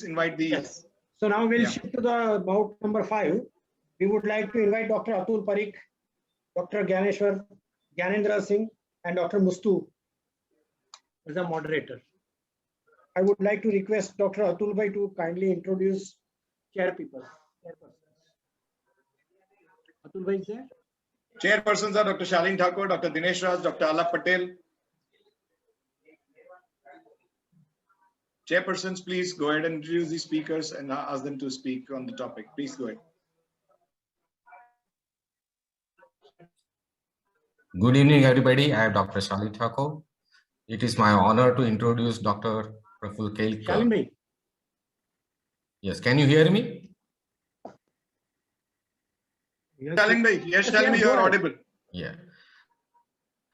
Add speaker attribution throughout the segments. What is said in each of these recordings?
Speaker 1: invite the...
Speaker 2: Yes. So now we'll shift to the bout number 5. We would like to invite Dr. Atul Parikh, Dr. Gyanendra Singh, and Dr. Mustu as the moderator. I would like to request Dr. Atul Bhai to kindly introduce chairpeople. Atul Bhai is there?
Speaker 1: Chairpersons are Dr. Shalin Thakur, Dr. Dinesh Raj, Dr. Alap Patel. Chairpersons, please go ahead and introduce the speakers and ask them to speak on the topic. Please go ahead.
Speaker 3: Good evening, everybody. I am Dr. Shalin Thakur. It is my honor to introduce Dr. Praful Kelkar.
Speaker 2: Shalin Bhai.
Speaker 3: Yes, can you hear me?
Speaker 1: Yes, Shalin Bhai, yes, Shalin Bhai, you are audible.
Speaker 3: Yeah.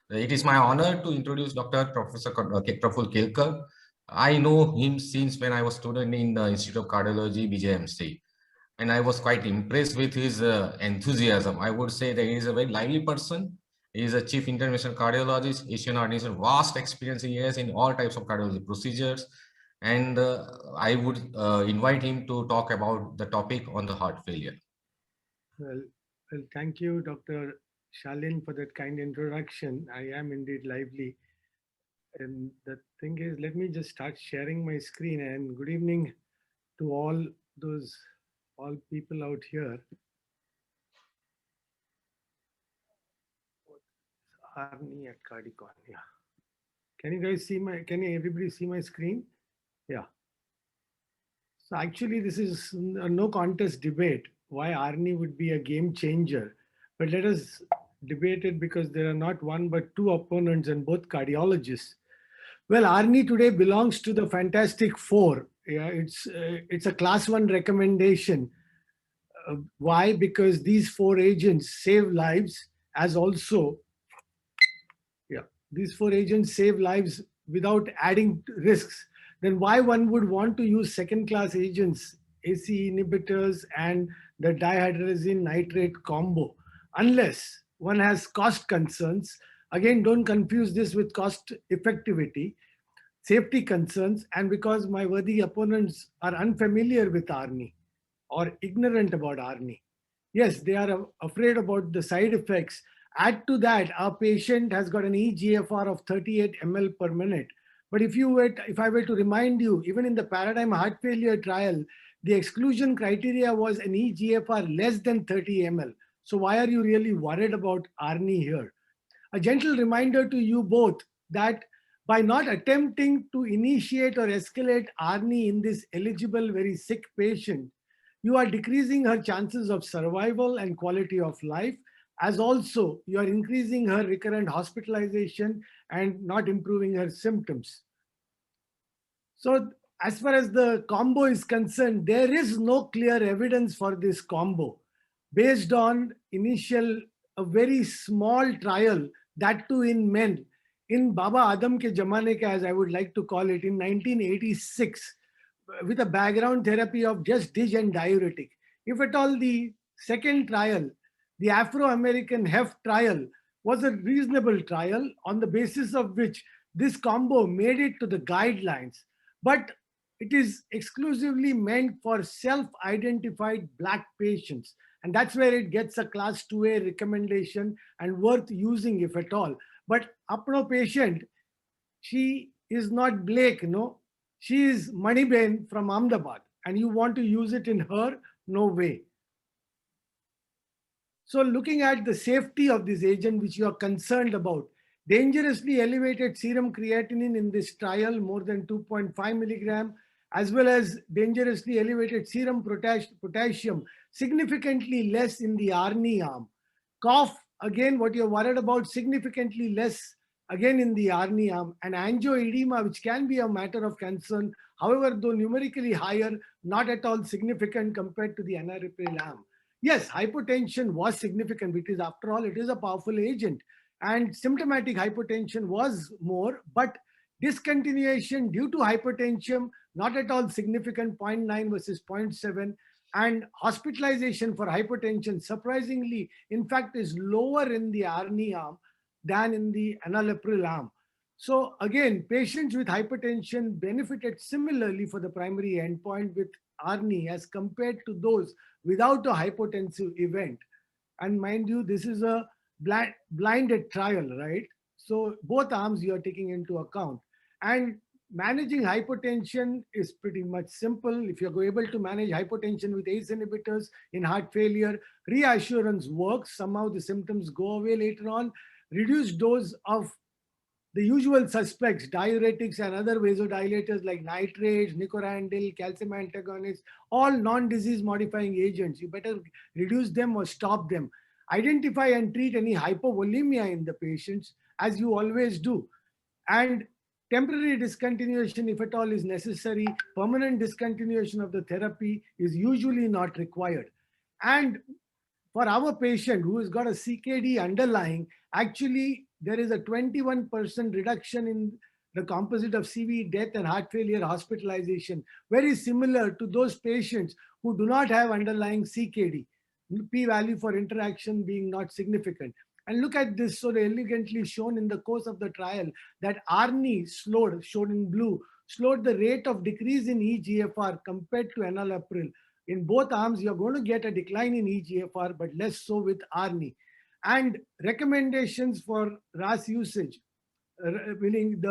Speaker 3: It is my honor to introduce Dr. Professor Praful Kelkar. I know him since when I was student in the Institute of Cardiology, BJMC. And I was quite impressed with his enthusiasm. I would say that he is a very lively person. He is a chief interventional cardiologist, Asian ordination, vast experience he has in all types of cardiology procedures. And I would invite him to talk about the topic on the heart failure.
Speaker 4: Well, thank you, Dr. Shalin, for that kind introduction. I am indeed lively. And the thing is, let me just start sharing my screen. And good evening to all people out here. Arnie at Cardicon, yeah. Can you guys see everybody see my screen? Yeah. So actually, this is a no contest debate why Arnie would be a game changer. But let us debate it because there are not one but two opponents and both cardiologists. Well, Arnie today belongs to the Fantastic Four. Yeah, it's a class 1 recommendation. Why? Because these 4 agents save lives, as also, these 4 agents save lives without adding risks. Then why one would want to use second-class agents, ACE inhibitors and the dihydrogen nitrate combo, unless one has cost concerns. Again, don't confuse this with cost effectivity, safety concerns, and because my worthy opponents are unfamiliar with Arnie or ignorant about Arnie. Yes, they are afraid about the side effects. Add to that, our patient has got an eGFR of 38 ml per minute. But if I were to remind you, even in the Paradigm heart failure trial, the exclusion criteria was an eGFR less than 30 ml. So why are you really worried about Arnie here? A gentle reminder to you both that by not attempting to initiate or escalate Arnie in this eligible, very sick patient, you are decreasing her chances of survival and quality of life, as also you are increasing her recurrent hospitalization and not improving her symptoms. So as far as the combo is concerned, there is no clear evidence for this combo based on a very small trial, that too in men, in Baba Adam ke Jamane ke, as I would like to call it, in 1986, with a background therapy of just DIG and diuretic. If at all the second trial, the Afro-American HEF trial, was a reasonable trial on the basis of which this combo made it to the guidelines. But it is exclusively meant for self-identified Black patients. And that's where it gets a class 2A recommendation and worth using if at all. But Apno patient, she is not Blake, no. She is Maniben from Ahmedabad. And you want to use it in her? No way. So looking at the safety of this agent, which you are concerned about, dangerously elevated serum creatinine in this trial, more than 2.5 milligram, as well as dangerously elevated serum potassium, significantly less in the Arnie arm. Cough, again, what you're worried about, significantly less, again in the Arnie arm. And angioedema, which can be a matter of concern, however, though numerically higher, not at all significant compared to the enalapril arm. Yes, hypotension was significant because after all, it is a powerful agent. And symptomatic hypotension was more, but discontinuation due to hypertension, not at all significant, 0.9 versus 0.7. And hospitalization for hypertension, surprisingly, in fact, is lower in the Arnie arm than in the enalapril arm. So again, patients with hypertension benefited similarly for the primary endpoint with ARNI as compared to those without a hypotensive event. And mind you, this is a blinded trial, right? So both arms you are taking into account. And managing hypertension is pretty much simple. If you're able to manage hypertension with ACE inhibitors in heart failure, reassurance works. Somehow the symptoms go away later on. Reduced dose of the usual suspects, diuretics and other vasodilators like nitrates, nicorandil, calcium antagonists, all non-disease modifying agents. You better reduce them or stop them. Identify and treat any hypovolemia in the patients, as you always do. And temporary discontinuation, if at all is necessary. Permanent discontinuation of the therapy is usually not required. And for our patient who has got a CKD underlying, actually there is a 21% reduction in the composite of CV death and heart failure hospitalization, very similar to those patients who do not have underlying CKD, p-value for interaction being not significant. And look at this, so elegantly shown in the course of the trial that ARNI slowed, shown in blue, slowed the rate of decrease in eGFR compared to enalapril. In both arms, you're going to get a decline in eGFR, but less so with ARNI. And recommendations for RAS usage, meaning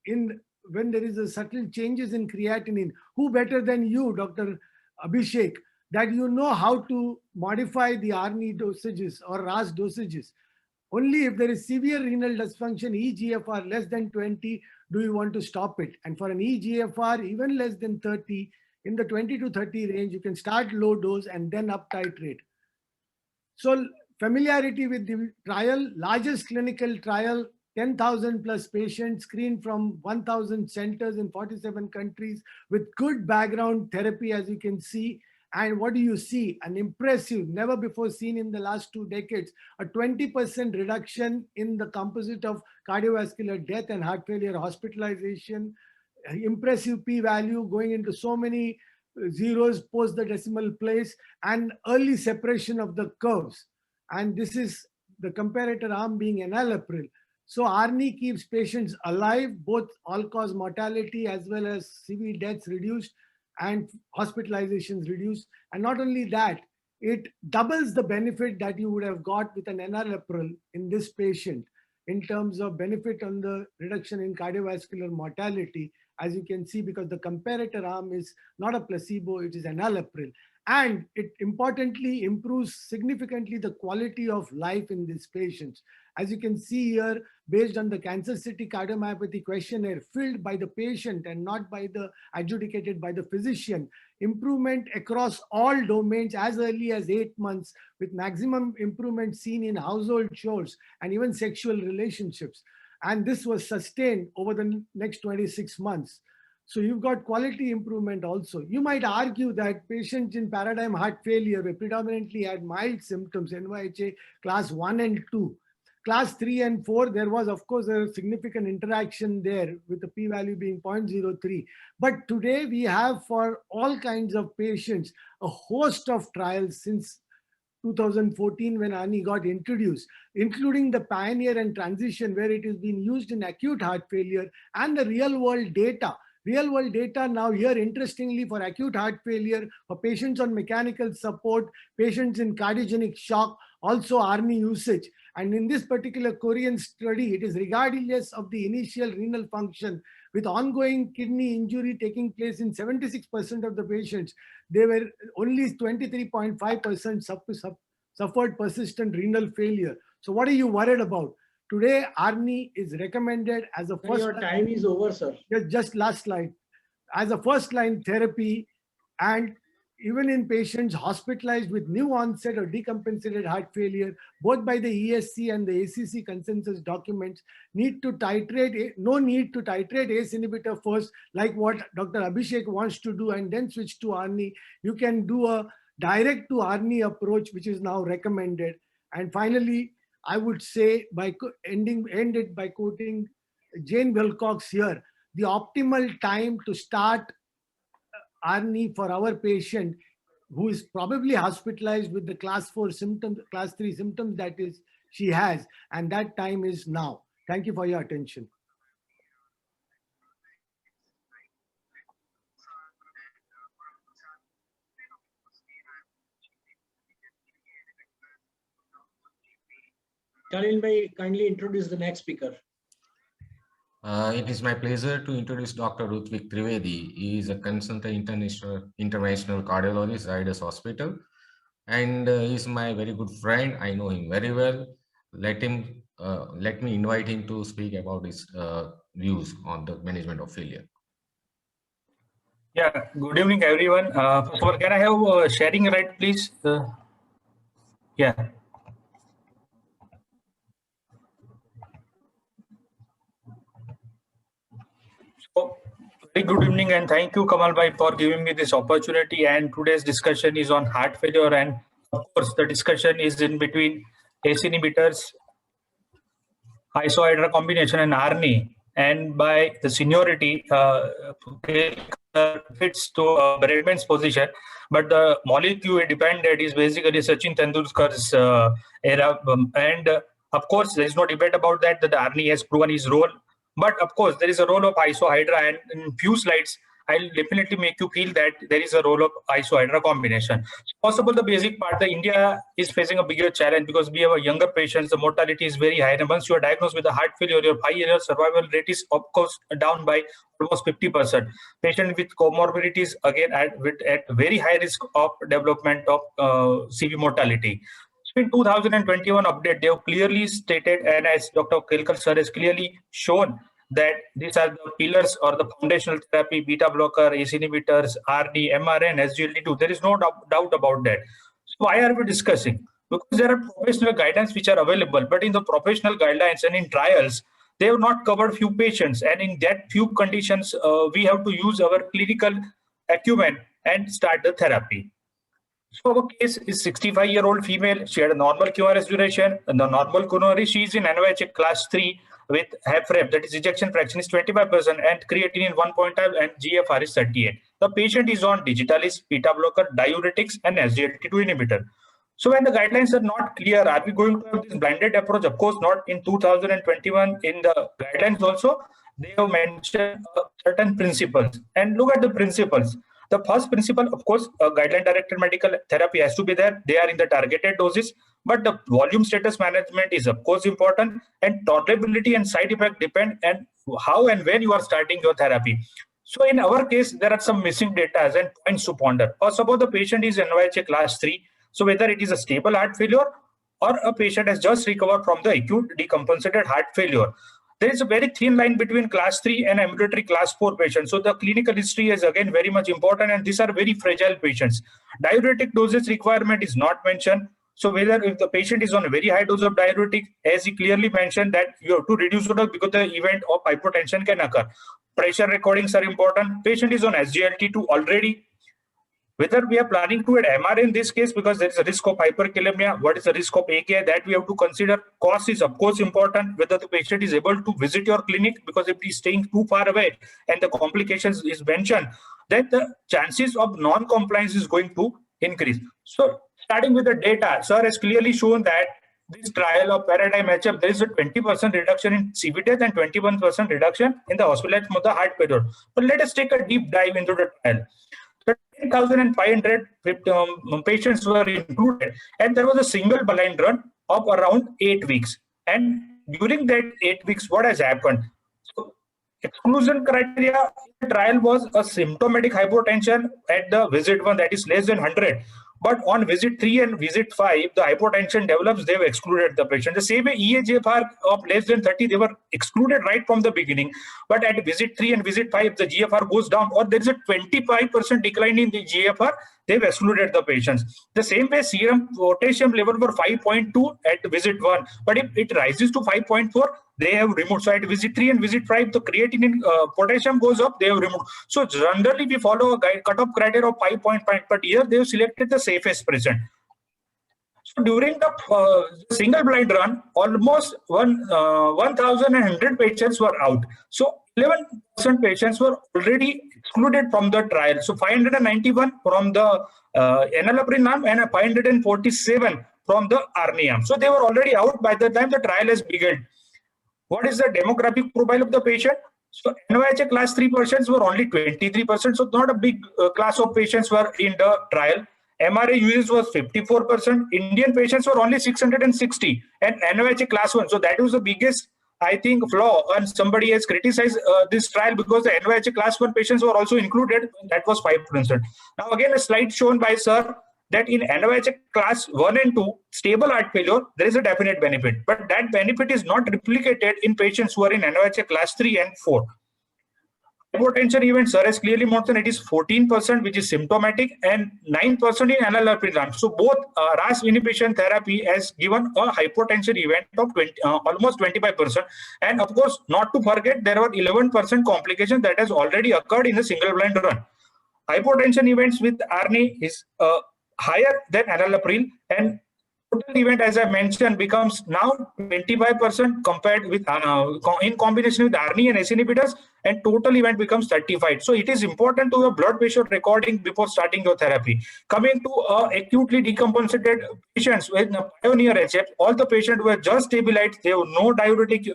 Speaker 4: when there is a subtle changes in creatinine. Who better than you, Dr. Abhishek, that you know how to modify the ARNI dosages or RAS dosages. Only if there is severe renal dysfunction, eGFR less than 20, do you want to stop it. And for an eGFR even less than 30, in the 20 to 30 range, you can start low dose and then up titrate. So familiarity with the trial, largest clinical trial, 10,000 plus patients screened from 1,000 centers in 47 countries with good background therapy, as you can see. And what do you see? An impressive, never before seen in the last 2 decades, a 20% reduction in the composite of cardiovascular death and heart failure hospitalization, impressive p-value going into so many zeros post the decimal place, and early separation of the curves. And this is the comparator arm being enalapril. So ARNI keeps patients alive, both all-cause mortality as well as CV deaths reduced and hospitalizations reduced. And not only that, it doubles the benefit that you would have got with an enalapril in this patient in terms of benefit on the reduction in cardiovascular mortality, as you can see, because the comparator arm is not a placebo, it is enalapril. And it importantly improves significantly the quality of life in these patients. As you can see here, based on the Kansas City Cardiomyopathy questionnaire filled by the patient and not by the adjudicated by the physician, improvement across all domains as early as 8 months, with maximum improvement seen in household chores and even sexual relationships. And this was sustained over the next 26 months. So you've got quality improvement also. You might argue that patients in paradigm heart failure predominantly had mild symptoms, NYHA class 1 and 2. Class 3 and 4, there was, of course, a significant interaction there with the p-value being 0.03. But today we have, for all kinds of patients, a host of trials since 2014 when ARNI got introduced, including the Pioneer and Transition, where it is being used in acute heart failure, and the real-world data. Real-world data now here, interestingly, for acute heart failure, for patients on mechanical support, patients in cardiogenic shock, also ARNI usage. And in this particular Korean study, it is regardless of the initial renal function, with ongoing kidney injury taking place in 76% of the patients. They were only 23.5% suffered persistent renal failure. So what are you worried about? Today, ARNI is recommended as a first.
Speaker 2: Your time is over, sir.
Speaker 4: Just last slide. As a first line therapy, and even in patients hospitalized with new onset or decompensated heart failure, both by the ESC and the ACC consensus documents, no need to titrate ACE inhibitor first, like what Dr. Abhishek wants to do, and then switch to ARNI. You can do a direct to ARNI approach, which is now recommended. And finally, I would say, by end it by quoting Jane Wilcox here, the optimal time to start ARNI for our patient who is probably hospitalized with the class 4 symptoms, class 3 symptoms that is she has, and that time is now. Thank you for your attention.
Speaker 2: Shalin bhai, kindly introduce the next speaker.
Speaker 3: It is my pleasure to introduce Dr. Rutvik Trivedi. He is a consultant interventional cardiologist, Zydus Hospital, and he is my very good friend. I know him very well. Let me invite him to speak about his views on the management of failure.
Speaker 5: Yeah, good evening, everyone. Can I have sharing right, please? Yeah. So, very good evening, and thank you, Kamal bhai, for giving me this opportunity. And today's discussion is on heart failure, and of course, the discussion is in between ACE inhibitors, isohydra combination, and ARNI. And by the seniority, fits to Bradman's position, but the molecule dependent is basically Sachin Tendulkar's era. And of course, there is no debate about that the ARNI has proven his role. But of course, there is a role of isohydra, and in few slides, I'll definitely make you feel that there is a role of isohydra combination. So possible the basic part, the India is facing a bigger challenge because we have a younger patients, the mortality is very high. And once you are diagnosed with a heart failure, your 5-year survival rate is of course down by almost 50%. Patient with comorbidities again at very high risk of development of CV mortality. So in 2021 update, they have clearly stated, and as Dr. Kelkar sir has clearly shown, that these are the pillars or the foundational therapy: beta blocker, ACE inhibitors, RD, MRN, SGLT2. There is no doubt about that. So why are we discussing? Because there are professional guidelines which are available, but in the professional guidelines and in trials, they have not covered few patients. And in that few conditions, we have to use our clinical acumen and start the therapy. So our case is 65-year-old female. She had a normal QRS duration and the normal coronary. She is in NYHA class 3 with HFrEF, that is ejection fraction is 25% and creatinine 1.5 and GFR is 38. The patient is on digitalis, beta blocker, diuretics and SGLT2 inhibitor. So when the guidelines are not clear, are we going to have this blinded approach? Of course not. In 2021, in the guidelines also, they have mentioned certain principles. And look at the principles. The first principle, of course, guideline-directed medical therapy has to be there. They are in the targeted doses, but the volume status management is, of course, important, and tolerability and side effect depend on how and when you are starting your therapy. So in our case, there are some missing data and points to ponder. First of all, the patient is NYHA class 3. So whether it is a stable heart failure or a patient has just recovered from the acute decompensated heart failure, there is a very thin line between class 3 and ambulatory class 4 patients. So the clinical history is again very much important, and these are very fragile patients. Diuretic dosage requirement is not mentioned. So whether if the patient is on a very high dose of diuretic, as he clearly mentioned that you have to reduce the dose because the event of hypotension can occur. Pressure recordings are important. Patient is on SGLT2 already. Whether we are planning to add MR in this case because there is a risk of hyperkalemia, what is the risk of AKI, that we have to consider. Cost is of course important, whether the patient is able to visit your clinic, because if he is staying too far away and the complications is mentioned, then the chances of non-compliance is going to increase. So starting with the data, sir has clearly shown that this trial of Paradigm HF, there is a 20% reduction in CV death and 21% reduction in the hospitalization of the heart failure. But let us take a deep dive into the trial. 10,500 patients were included, and there was a single blind run of around 8 weeks. And during that 8 weeks, what has happened? So, exclusion criteria in the trial was a symptomatic hypotension at the visit 1, that is less than 100. But on visit 3 and visit 5, the hypotension develops, they have excluded the patient. The same way eGFR of less than 30, they were excluded right from the beginning. But at visit 3 and visit 5, the GFR goes down, or there is a 25% decline in the GFR, they've excluded the patients. The same way serum potassium level were 5.2 at visit 1, but if it rises to 5.4, they have removed. So at visit 3 and visit 5, the creatinine potassium goes up, they have removed. So generally we follow a cutoff criteria of 5.5, but here they have selected the safest present. So during the single blind run, almost 1,100 patients were out. So 11% patients were already excluded from the trial. So 591 from the enalapril arm and 547 from the ARNI arm. So they were already out by the time the trial has begun. What is the demographic profile of the patient? So NYHA class 3 patients were only 23%. So not a big class of patients were in the trial. MRA usage was 54%. Indian patients were only 660 and NOHA class 1. So that was the biggest, I think, flaw, and somebody has criticized this trial because the NOHA class 1 patients were also included. That was 5%. Now again, a slide shown by sir that in NOHA class 1 and 2, stable heart failure, there is a definite benefit. But that benefit is not replicated in patients who are in NOHA class 3 and 4. Hypotension events, sir has clearly mentioned it is 14%, which is symptomatic, and 9% in enalapril arm. So both RAS inhibition therapy has given a hypotension event of almost 25%. And of course, not to forget, there were 11% complications that has already occurred in the single blind run. Hypotension events with ARNI is higher than enalapril, and total event, as I mentioned, becomes now 25% compared with in combination with ARNI and ACE inhibitors, and total event becomes 35. So it is important to have blood pressure recording before starting your therapy. Coming to acutely decompensated patients with pioneer HF, all the patients were just stabilized. They have no diuretic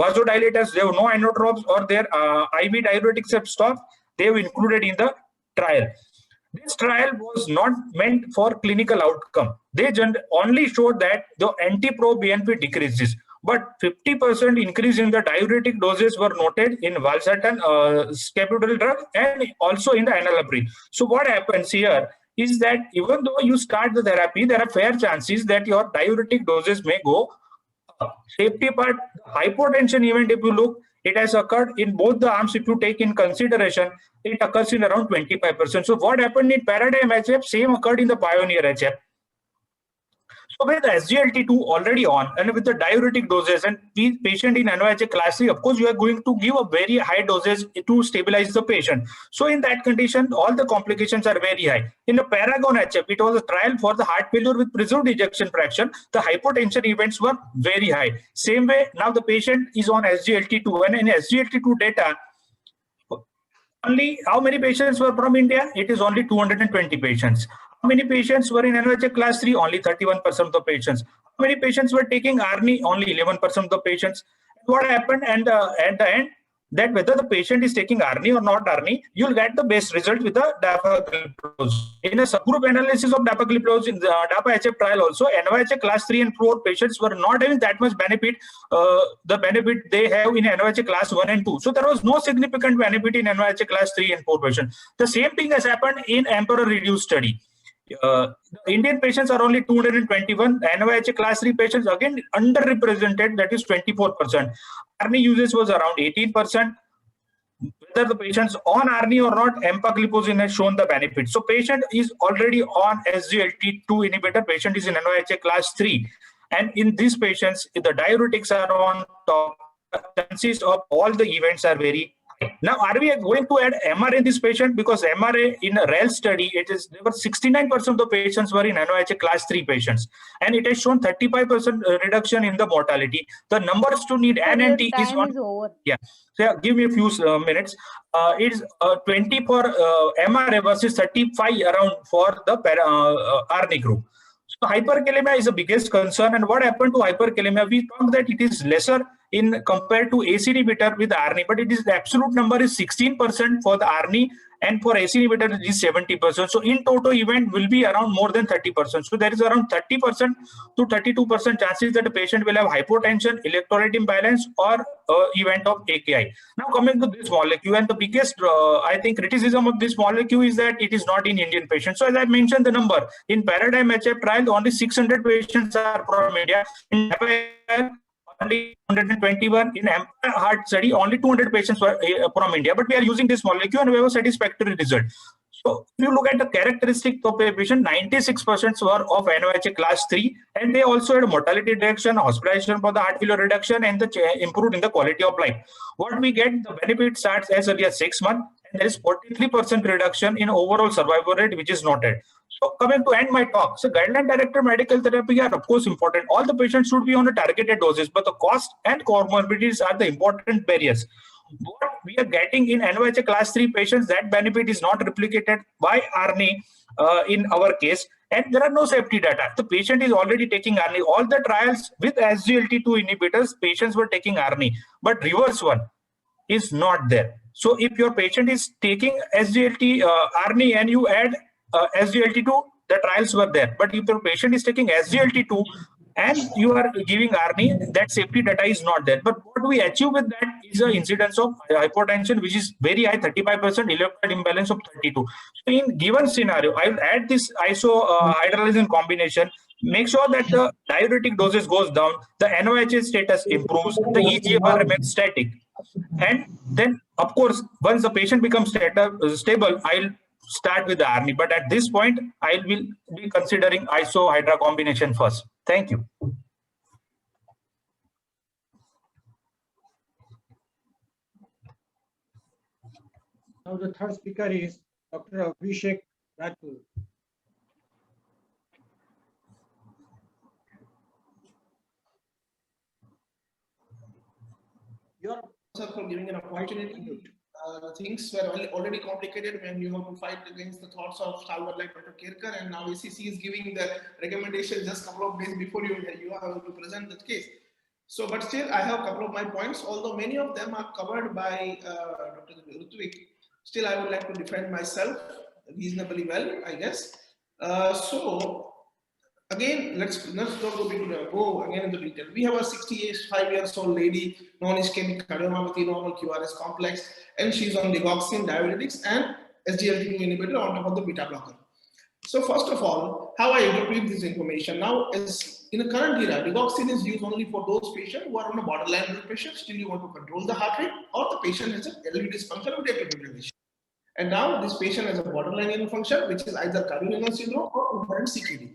Speaker 5: vasodilators, they have no inotropes, or their IV diuretics have stopped. They have included in the trial. This trial was not meant for clinical outcome. They only showed that the anti-pro-BNP decreases, but 50% increase in the diuretic doses were noted in valsartan, scaputal drug, and also in the enalapril. So what happens here is that even though you start the therapy, there are fair chances that your diuretic doses may go up. Safety part, hypotension event, if you look, it has occurred in both the arms. If you take in consideration, it occurs in around 25%. So what happened in Paradigm HF, same occurred in the Pioneer HF. So with the SGLT2 already on, and with the diuretic doses, and the patient in NOHA class 3, of course, you are going to give a very high dosage to stabilize the patient. So in that condition, all the complications are very high. In the Paragon HF, it was a trial for the heart failure with preserved ejection fraction. The hypotension events were very high. Same way, now the patient is on SGLT2, and in SGLT2 data, only how many patients were from India? It is only 220 patients. How many patients were in NOHA class 3? Only 31% of the patients. How many patients were taking ARNI? Only 11% of the patients. What happened? And at the end, that whether the patient is taking ARNI or not ARNI, you'll get the best result with the dapagliflozin. In a subgroup analysis of dapagliflozin in the DAPA-HF trial also, NOHA class 3 and 4 patients were not having that much benefit, the benefit they have in NOHA class 1 and 2. So there was no significant benefit in NOHA class 3 and 4 patients. The same thing has happened in Emperor reduced study. The Indian patients are only 221. NOHA class 3 patients again underrepresented, that is 24%. ARNI usage was around 18%. Whether the patients on ARNI or not, empagliflozin has shown the benefit. So patient is already on SGLT2 inhibitor. Patient is in NOHA class 3, and in these patients, if the diuretics are on top, chances of all the events are very. Now, are we going to add MRA in this patient? Because MRA in a REL study, there were 69% of the patients were in NOHA class 3 patients, and it has shown 35% reduction in the mortality. The numbers to need NNT is on. Yeah, so give me a few minutes. It's 20 for MRA versus 35 around for the ARNI group. So hyperkalemia is the biggest concern. And what happened to hyperkalemia? We thought that it is lesser in compared to ACE inhibitor with ARNI, but it is the absolute number is 16% for the ARNI, and for ACE inhibitor it is 70%. So in total event will be around more than 30%. So there is around 30% to 32% chances that a patient will have hypotension, electrolyte imbalance, or event of AKI. Now coming to this molecule, and the biggest I think criticism of this molecule is that it is not in Indian patients. So as I mentioned the number, in Paradigm HF trial, only 600 patients are from India. In only 121. In Empire Heart study, only 200 patients were from India, but we are using this molecule and we have a satisfactory result. So if you look at the characteristics of a patient, 96% were of NOHA class 3, and they also had mortality reduction, hospitalization for the heart failure reduction, and the improved in the quality of life. What we get, the benefit starts as early as 6 months, and there is 43% reduction in overall survival rate, which is noted. So coming to end my talk, so guideline-directed medical therapy are of course important. All the patients should be on a targeted doses, but the cost and comorbidities are the important barriers. What we are getting in NOHA class 3 patients, that benefit is not replicated by ARNI in our case, and there are no safety data. The patient is already taking ARNI. All the trials with SGLT2 inhibitors, patients were taking ARNI, but reverse one is not there. So if your patient is taking SGLT ARNI and you add SGLT2, the trials were there. But if your patient is taking SGLT2 and you are giving ARNI, that safety data is not there. But what we achieve with that is an incidence of hypotension, which is very high, 35%, electrolyte imbalance of 32. So in given scenario, I will add this iso hydralazine combination, make sure that the diuretic dosage goes down, the NOH status improves, the eGFR remains static. And then, of course, once the patient becomes stable, I'll start with the ARNI. But at this point, I will be considering iso hydra combination first. Thank you.
Speaker 2: Now the third speaker is Dr. Abhishek Rajpur.
Speaker 6: Your sir for giving an opportunity. Things were already complicated when you have to fight against the thoughts of someone like Dr. Kelkar, and now ACC is giving the recommendation just a couple of days before you have to present the case. So, but still, I have a couple of my points, although many of them are covered by Dr. Rutvik. Still, I would like to defend myself reasonably well, I guess. So, again, let's not go again into detail. We have a 65-year-old lady, non-ischemic cardiomyopathy, normal QRS complex, and she's on digoxin, diuretics, and SGLT2 inhibitor on top of the beta blocker. So first of all, how I interpret this information now is in the current era, digoxin is used only for those patients who are on a borderline blood pressure. Still, you want to control the heart rate, or the patient has a LV dysfunction with atrial fibrillation. And now this patient has a borderline renal function, which is either cardiorenal syndrome or inherent CKD.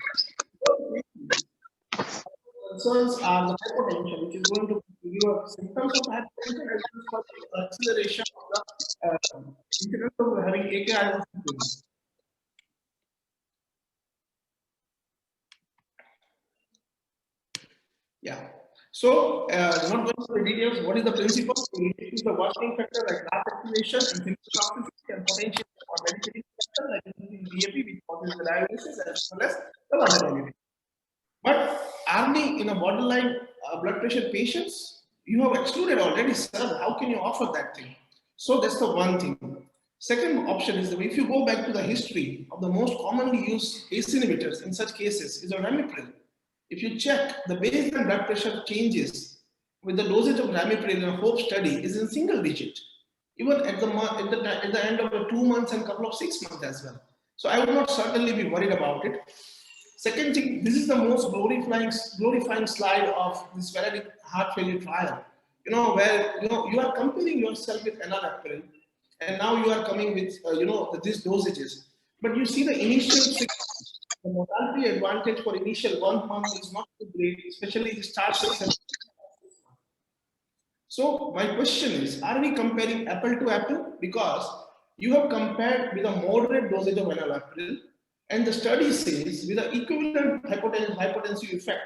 Speaker 6: Concerns are the hypotension, which is going to give you symptoms of hypertension as well as acceleration of the incidence of having AKI. Yeah. So, not going into the details, what is the principle? We use the worsening factor like RAS activation and symptom toxicity and potential for medicating factor like DAP, which causes the dialysis as well as the vulnerability. But ARNI in a borderline blood pressure patients, you have excluded already, sir. How can you offer that thing? So that's the one thing. Second option is that if you go back to the history of the most commonly used ACE inhibitors in such cases is ramipril. If you check, the baseline blood pressure changes with the dosage of ramipril in a HOPE study is in single digit, even at the end of the 2 months and couple of 6 months as well. So I would not certainly be worried about it. Second thing, this is the most glorifying slide of this Validic heart failure trial. Where you are comparing yourself with enalapril, and now you are coming with these dosages. But you see the initial the mortality advantage for initial 1 month is not so great, especially the start 6 months. So my question is, are we comparing apple to apple? Because you have compared with a moderate dosage of enalapril, and the study says with the equivalent hypotensive effect,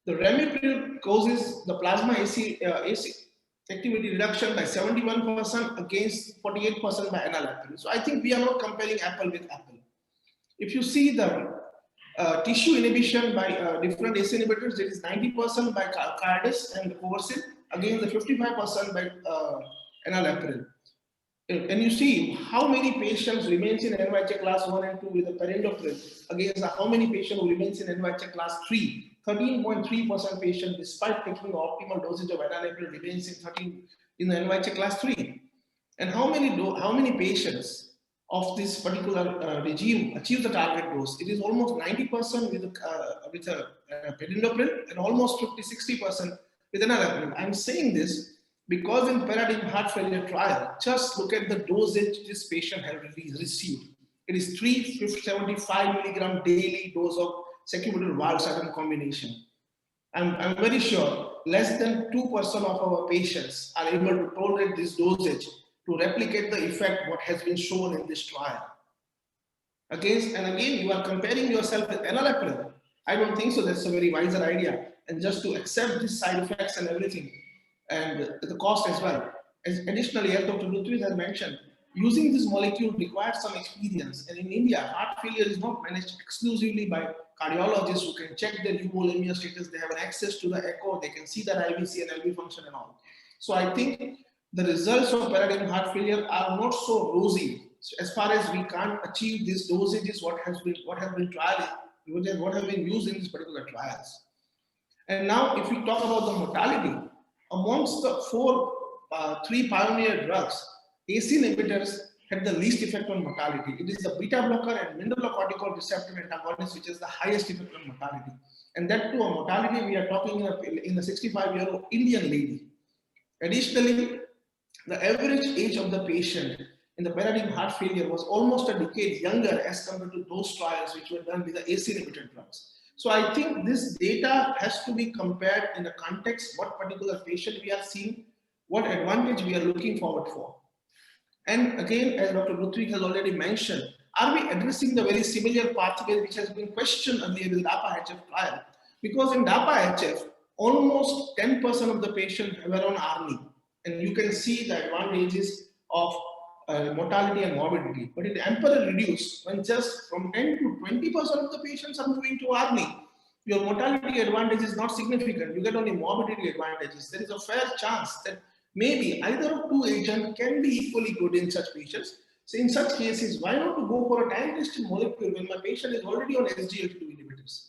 Speaker 6: the ramipril causes the plasma AC activity reduction by 71% against 48% by enalapril. So I think we are not comparing apple with apple. If you see the tissue inhibition by different ACE inhibitors, it is 90% by Cardis and Coversil against the 55% by enalapril. And you see how many patients remains in NYHA class 1 and 2 with the perindopril against how many patients who remains in NYHA class 3. 13.3% patient, despite taking the optimal dosage of enalapril, remains in the NYHA class 3. And how many patients of this particular regime achieve the target dose? It is almost 90% with perindopril and almost 50-60% with enalapril. I'm saying this because in Paradigm heart failure trial, just look at the dosage this patient has received. It is 375 milligram daily dose of sacubitril valsartan combination. I'm very sure less than 2% of our patients are able to tolerate this dosage to replicate the effect what has been shown in this trial. Again, you are comparing yourself with enalapril. I don't think so. That's a very wiser idea. And just to accept these side effects and everything, and the cost as well. Additionally, as Dr. Rutvik has mentioned, using this molecule requires some experience. And in India, heart failure is not managed exclusively by cardiologists who can check their euvolemia status. They have access to the echo. They can see their IVC and LV function and all. So I think the results of Paradigm heart failure are not so rosy as far as we can't achieve these dosages, what has been tried, what have been used in these particular trials. And now, if we talk about the mortality, amongst the three pioneer drugs, AC inhibitors had the least effect on mortality. It is the beta blocker and mineralocorticoid receptor antagonist which has the highest effect on mortality. And that to a mortality, we are talking in a 65-year-old Indian lady. Additionally, the average age of the patient in the paradigm heart failure was almost a decade younger as compared to those trials which were done with the AC inhibitor drugs. So I think this data has to be compared in the context, what particular patient we are seeing, what advantage we are looking forward for. And again, as Dr. Luthvik has already mentioned, are we addressing the very similar pathway which has been questioned earlier with DAPA-HF trial? Because in DAPA-HF, almost 10% of the patients were on ARNI. And you can see the advantages of mortality and morbidity. But it amperly reduced when just from 10 to 20% of the patients are moving to ARNI. Your mortality advantage is not significant. You get only morbidity advantages. There is a fair chance that maybe either of two agents can be equally good in such patients. So in such cases, why not to go for a time-tested molecule when my patient is already on SGLT2 inhibitors?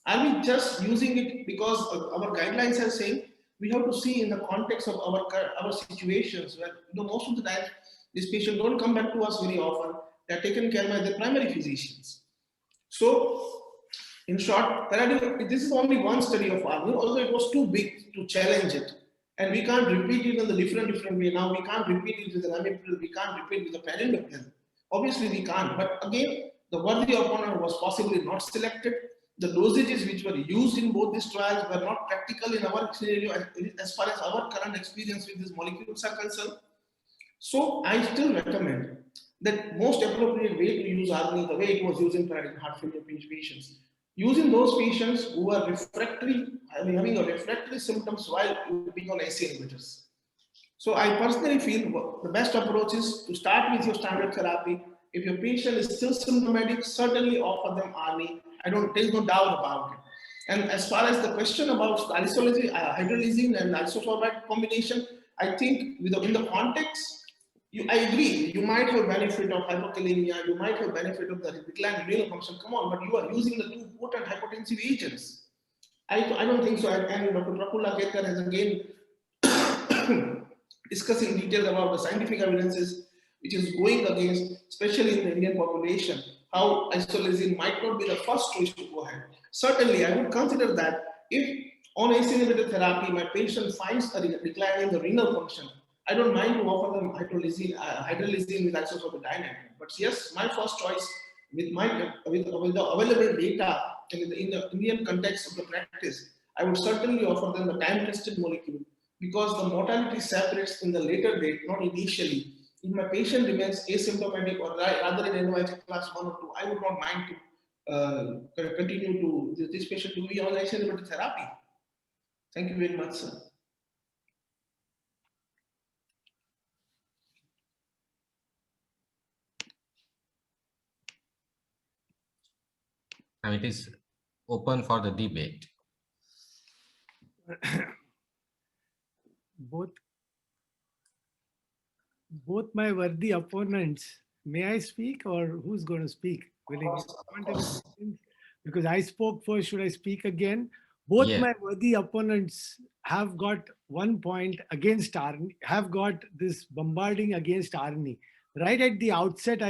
Speaker 6: Are we just using it because our guidelines are saying we have to see in the context of our situations where most of the time these patients don't come back to us very often. They're taken care by their primary physicians. So in short, this is only one study of ARNI, although it was too big to challenge it. And we can't repeat it in the different way. Now we can't repeat it with the Lamictal, we can't repeat with the Perindopril. Obviously we can't, but again, the worthy opponent was possibly not selected. The dosages which were used in both these trials were not practical in our scenario as far as our current experience with these molecules are concerned. So I still recommend that most appropriate way to use ARNI, the way it was used in paradigm heart failure patients, using those patients who are refractory, having a refractory symptoms while being on AC inhibitors. So I personally feel the best approach is to start with your standard therapy. If your patient is still symptomatic, certainly offer them ARNI. There's no doubt about it. And as far as the question about hydrolysine and isosorbate combination, I think in the context, I agree, you might have benefit of hypokalemia, you might have benefit of the decline in renal function, come on, but you are using the two potent hypotensive agents. I don't think so. And Dr. Prafulla Kelkar has again discussed in detail about the scientific evidences which is going against, especially in the Indian population, how isoleucine might not be the first choice to go ahead. Certainly, I would consider that if on AC inhibitor therapy, my patient finds a decline in the renal function, I don't mind to offer them hydrolysine with isosorbide. But yes, my first choice with the available data in the Indian context of the practice, I would certainly offer them the time-tested molecule because the mortality separates in the later date, not initially. If my patient remains asymptomatic or rather in NYHA class 1 or 2, I would not mind to continue to this patient to be on AC inhibitor therapy. Thank you very much, sir.
Speaker 3: Now it is open for the debate.
Speaker 4: Both my worthy opponents, may I speak or who's going to speak? Because I spoke first, should I speak again? Both my worthy opponents have got 1 point against ARNI, have got this bombarding against ARNI. Right at the outset,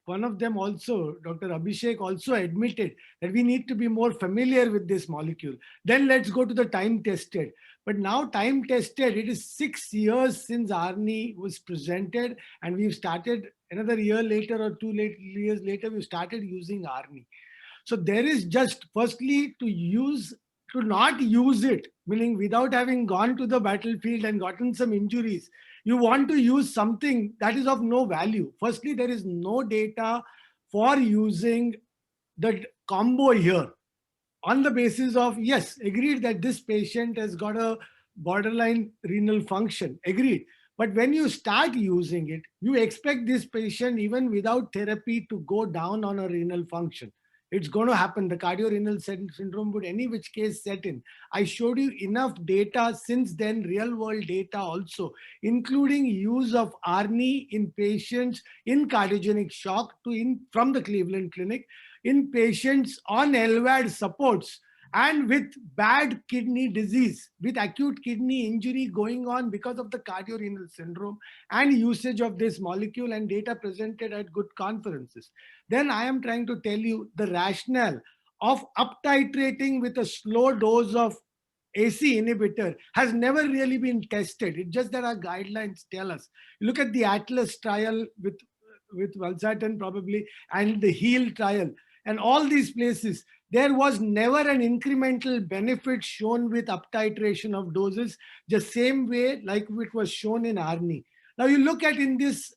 Speaker 4: one of them also, Dr. Abhishek also admitted that we need to be more familiar with this molecule. Then let's go to the time tested. But now time tested, it is 6 years since ARNI was presented and we've started another year later or 2 years later, we've started using ARNI. So there is just firstly to not use it, meaning without having gone to the battlefield and gotten some injuries, you want to use something that is of no value. Firstly, there is no data for using the combo here on the basis of, yes, agreed that this patient has got a borderline renal function, agreed. But when you start using it, you expect this patient, even without therapy, to go down on a renal function. It's going to happen. The cardiorenal syndrome would any which case set in. I showed you enough data since then, real world data also, including use of ARNI in patients in cardiogenic shock from the Cleveland Clinic, in patients on LVAD supports and with bad kidney disease, with acute kidney injury going on because of the cardiorenal syndrome, and usage of this molecule, and data presented at good conferences. Then I am trying to tell you the rationale of up-titrating with a slow dose of AC inhibitor has never really been tested. It's just that our guidelines tell us. Look at the Atlas trial with valsartan probably, and the HEAL trial, and all these places. There was never an incremental benefit shown with up-titration of doses, the same way like it was shown in ARNI. Now you look at in this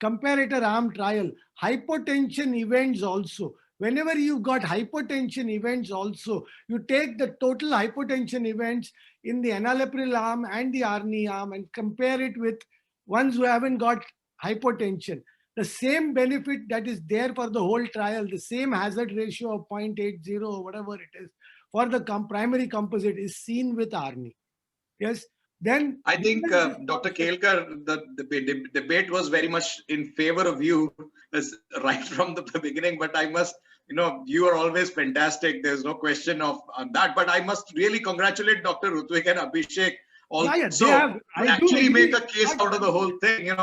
Speaker 4: comparator arm trial, hypotension events also. Whenever you've got hypotension events also, you take the total hypotension events in the enalapril arm and the ARNI arm and compare it with ones who haven't got hypotension. The same benefit that is there for the whole trial, the same hazard ratio of 0.80 or whatever it is for the primary composite is seen with ARNI. Yes. Then
Speaker 1: I think Dr. Kelkar, the debate was very much in favor of you right from the beginning, but I must, you are always fantastic. There's no question of that, but I must really congratulate Dr. Rutvik and Abhishek also actually make a case out of the whole thing.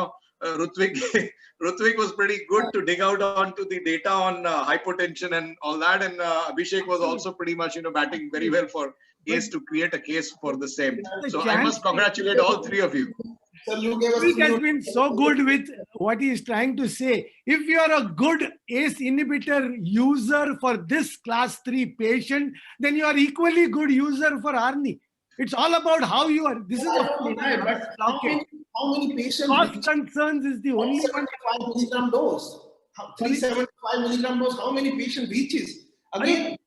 Speaker 1: Rutvik was pretty good to dig out onto the data on hypotension and all that, and Abhishek was also pretty much batting very well for case to create a case for the same. So I must congratulate all three of you.
Speaker 4: Rutvik has been so good with what he is trying to say. If you are a good ACE inhibitor user for this class 3 patient, then you are equally good user for ARNI. It's all about how you are. This is
Speaker 6: how many patients?
Speaker 4: Cost concerns is the only one.
Speaker 6: 5 milligram dose. 375 milligram dose. How many patients reaches? Again,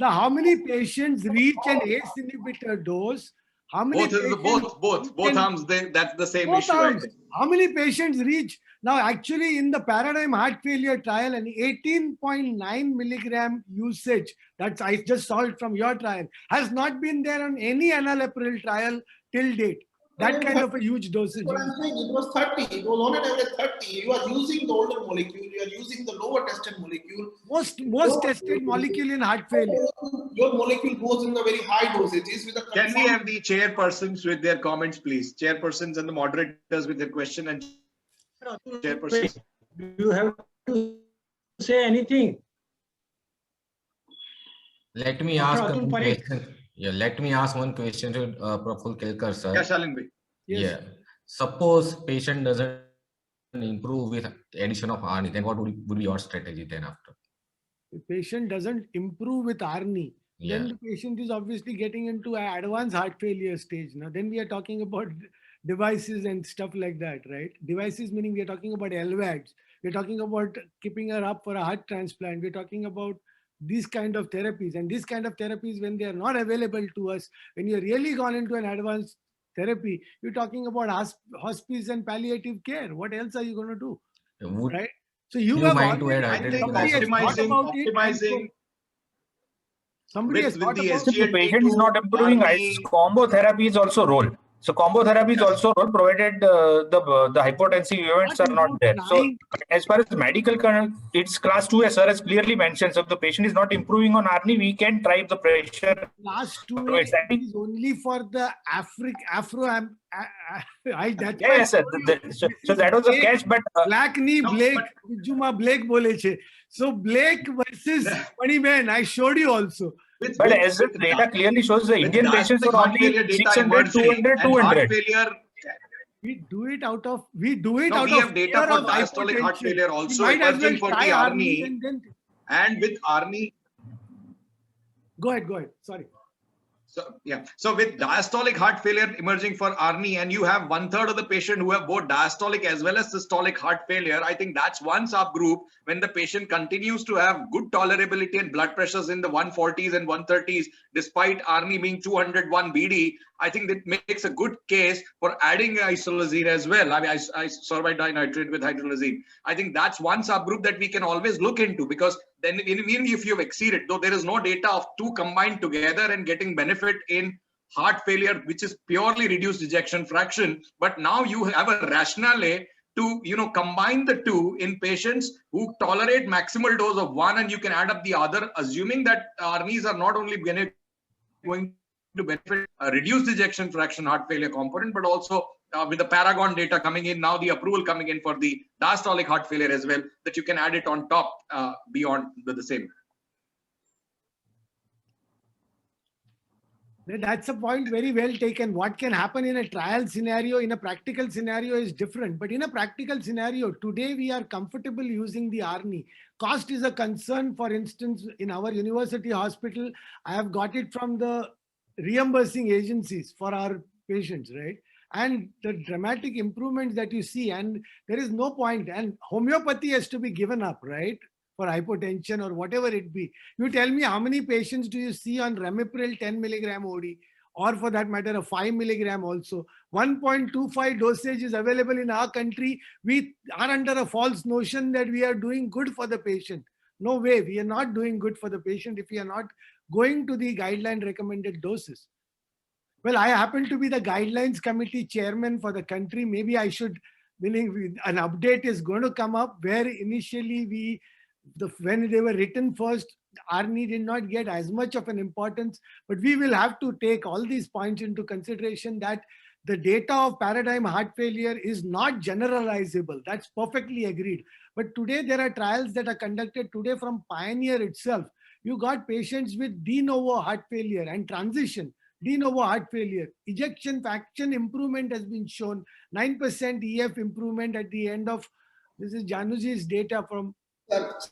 Speaker 4: how many patients reach an ACE inhibitor dose? How many
Speaker 1: both arms? That's the same issue. Right?
Speaker 4: How many patients reach? Now, actually, in the Paradigm heart failure trial, an 18.9 milligram usage, that's I just saw it from your trial, has not been there on any enalapril trial till date. That kind of a huge dosage.
Speaker 6: What I'm saying, it was 30. It was on an average 30. You are using the older molecule. You are using the lower tested molecule.
Speaker 4: Most tested molecule in heart failure.
Speaker 6: Your molecule goes in the very high dosages.
Speaker 1: Can we have the chairpersons with their comments, please? Chairpersons and the moderators with their question and chairpersons.
Speaker 2: You have to say anything.
Speaker 3: Let me ask one question. Yeah, let me ask one question to Praful Kelkar, sir.
Speaker 1: Yeah, Shalin bhai.
Speaker 4: Yes.
Speaker 3: Yeah. Suppose patient doesn't improve with addition of ARNI, then what would be your strategy then after?
Speaker 4: The patient doesn't improve with ARNI, then the patient is obviously getting into an advanced heart failure stage. Now, then we are talking about devices and stuff like that, right? Devices meaning we are talking about LVADs. We're talking about keeping her up for a heart transplant. We're talking about these kind of therapies, and these kind of therapies, when they are not available to us, when you're really gone into an advanced therapy, you're talking about hospice and palliative care. What else are you going to do? Right? So you have
Speaker 1: optimizing.
Speaker 4: Somebody has thought about
Speaker 5: the patient is not improving. Combo therapy is also role. So combo therapy is also role, provided the hypotensive events are not there. So as far as medical, it's class 2 as sir has clearly mentioned. So if the patient is not improving on ARNI, we can drive the pressure.
Speaker 4: Class 2 is only for the Afro.
Speaker 5: Yes, sir. So that was a catch, but
Speaker 4: Black knee Blake, Juma Blake bole che. So Blake versus Moneyman, I showed you also.
Speaker 5: But as the data clearly shows, the Indian patients are only 600, 200, 200.
Speaker 1: We have data for diastolic heart failure also emerging for the ARNI. And with ARNI.
Speaker 4: Go ahead. Sorry.
Speaker 1: So with diastolic heart failure emerging for ARNI, and you have 1/3 of the patient who have both diastolic as well as systolic heart failure, I think that's one subgroup. When the patient continues to have good tolerability and blood pressures in the 140s and 130s, despite ARNI being 201 BD, I think that makes a good case for adding isolazine as well. I mean, sorbite dinitrate with hydrolazine. I think that's one subgroup that we can always look into, because then even if you've exceeded, though there is no data of two combined together and getting benefit in heart failure, which is purely reduced ejection fraction, but now you have a rationale to combine the two in patients who tolerate maximal dose of one, and you can add up the other, assuming that ARNIs are not only going to benefit reduced ejection fraction heart failure component, but also with the Paragon data coming in, now the approval coming in for the diastolic heart failure as well, that you can add it on top beyond the same.
Speaker 4: That's a point very well taken. What can happen in a trial scenario, in a practical scenario is different. But in a practical scenario, today we are comfortable using the ARNI. Cost is a concern. For instance, in our university hospital, I have got it from the reimbursing agencies for our patients, right? And the dramatic improvements that you see, and there is no point, and homeopathy has to be given up, right? For hypotension or whatever it be. You tell me how many patients do you see on Ramipril 10 milligram OD, or for that matter, a 5 milligram also. 1.25 dosage is available in our country. We are under a false notion that we are doing good for the patient. No way, we are not doing good for the patient if we are not going to the guideline recommended doses. Well, I happen to be the guidelines committee chairman for the country. Maybe I should, meaning an update is going to come up where initially when they were written first, ARNI did not get as much of an importance, but we will have to take all these points into consideration, that the data of paradigm heart failure is not generalizable. That's perfectly agreed. But today there are trials that are conducted today from Pioneer itself. You got patients with de novo heart failure and transition. De novo heart failure, ejection fraction improvement has been shown, 9% EF improvement at the end of, this is Januji's data from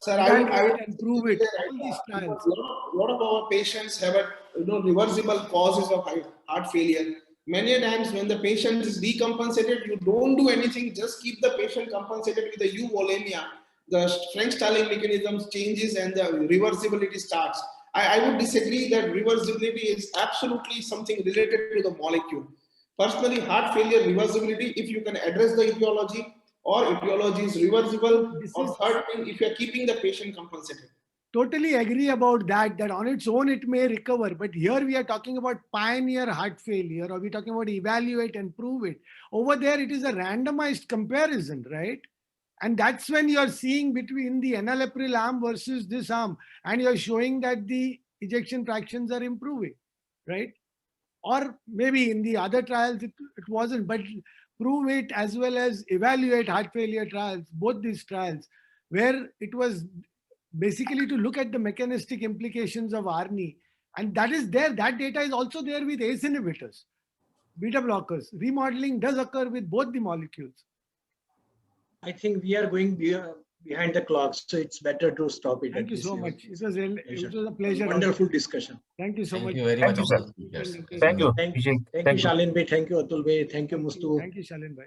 Speaker 6: Sir, I would
Speaker 4: improve it. All these trials.
Speaker 6: A lot of our patients have reversible causes of heart failure. Many times when the patient is decompensated, you don't do anything, just keep the patient compensated with the euvolemia. The French-Starling mechanisms changes and the reversibility starts. I would disagree that reversibility is absolutely something related to the molecule. Personally, heart failure reversibility, if you can address the etiology, or etiology is reversible, or third thing, if you are keeping the patient compensated.
Speaker 4: Totally agree about that on its own it may recover. But here we are talking about Pioneer heart failure, or we're talking about evaluate and prove it. Over there, it is a randomized comparison, right? And that's when you're seeing between the enalapril arm versus this arm, and you're showing that the ejection fractions are improving, right? Or maybe in the other trials, it wasn't, but prove it as well as evaluate heart failure trials, both these trials, where it was basically to look at the mechanistic implications of ARNI. And that is there, that data is also there with ACE inhibitors, beta blockers. Remodeling does occur with both the molecules.
Speaker 2: I think we are going behind the clock, so it's better to stop it.
Speaker 4: Thank you so much. It was a pleasure.
Speaker 2: Wonderful discussion.
Speaker 4: Thank you so much.
Speaker 3: Thank you very much.
Speaker 5: Thank you, sir.
Speaker 3: Yes.
Speaker 5: Thank you.
Speaker 2: Thank you, Shalin Bhai. Thank you, Atul Bhai. Thank you, Mustu.
Speaker 4: Thank you, Shalin Bhai.